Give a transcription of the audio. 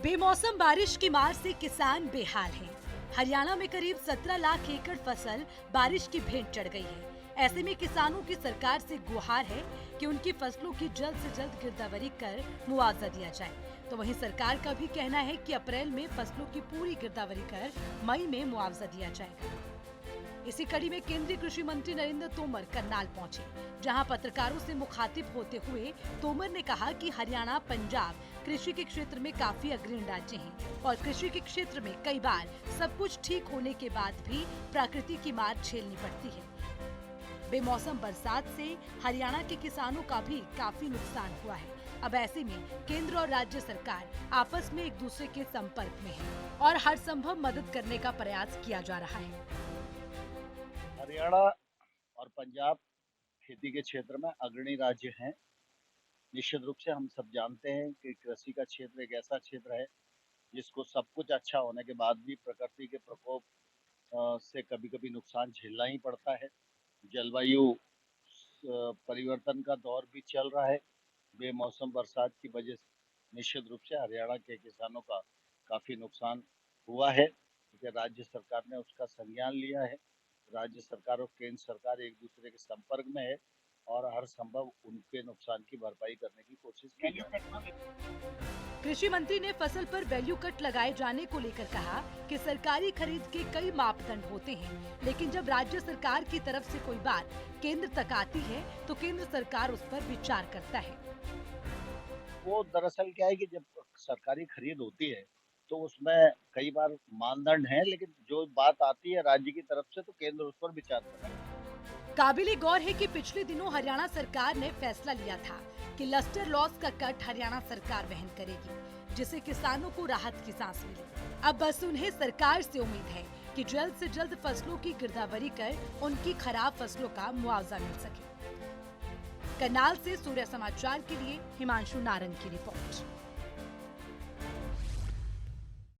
बेमौसम बारिश की मार से किसान बेहाल हैं। हरियाणा में करीब 17 लाख एकड़ फसल बारिश की भेंट चढ़ गई है। ऐसे में किसानों की सरकार से गुहार है कि उनकी फसलों की जल्द से जल्द गिरदावरी कर मुआवजा दिया जाए। तो वहीं सरकार का भी कहना है कि अप्रैल में फसलों की पूरी गिरदावरी कर मई में मुआवजा दिया जाएगा। इसी कड़ी में केंद्रीय कृषि मंत्री नरेंद्र तोमर करनाल पहुंचे, जहां पत्रकारों से मुखातिब होते हुए तोमर ने कहा कि हरियाणा, पंजाब कृषि के क्षेत्र में काफी अग्रणी राज्य हैं और कृषि के क्षेत्र में कई बार सब कुछ ठीक होने के बाद भी प्रकृति की मार झेलनी पड़ती है। बेमौसम बरसात से हरियाणा के किसानों का भी काफी नुकसान हुआ है। अब ऐसे में केंद्र और राज्य सरकार आपस में एक दूसरे के संपर्क में है और हर संभव मदद करने का प्रयास किया जा रहा है। हरियाणा और पंजाब खेती के क्षेत्र में अग्रणी राज्य हैं। निश्चित रूप से हम सब जानते हैं कि कृषि का क्षेत्र एक ऐसा क्षेत्र है जिसको सब कुछ अच्छा होने के बाद भी प्रकृति के प्रकोप से कभी-कभी नुकसान झेलना ही पड़ता है। जलवायु परिवर्तन का दौर भी चल रहा है। बेमौसम बरसात की वजह से निश्चित रूप से हरियाणा के किसानों का काफ़ी नुकसान हुआ है, क्योंकि राज्य सरकार ने उसका संज्ञान लिया है। राज्य सरकार और केंद्र सरकार एक दूसरे के संपर्क में है और हर संभव उनके नुकसान की भरपाई करने की कोशिश की जा रही है। कृषि मंत्री ने फसल पर वैल्यू कट लगाए जाने को लेकर कहा कि सरकारी खरीद के कई मापदंड होते हैं, लेकिन जब राज्य सरकार की तरफ से कोई बात केंद्र तक आती है तो केंद्र सरकार उस पर विचार करता है। वो दरअसल क्या है कि जब सरकारी खरीद होती है तो उसमें कई बार मानदंड हैं, लेकिन जो बात आती है राज्य की तरफ से तो केंद्र उस पर विचार करता है। काबिले गौर है कि पिछले दिनों हरियाणा सरकार ने फैसला लिया था कि लस्टर लॉस का कट हरियाणा सरकार वहन करेगी, जिससे किसानों को राहत की सांस मिली। अब बस उन्हें सरकार से उम्मीद है कि जल्द से जल्द फसलों की गिरदावरी कर उनकी खराब फसलों का मुआवजा मिल सके। करनाल से सूर्य समाचार के लिए हिमांशु नारंग की रिपोर्ट।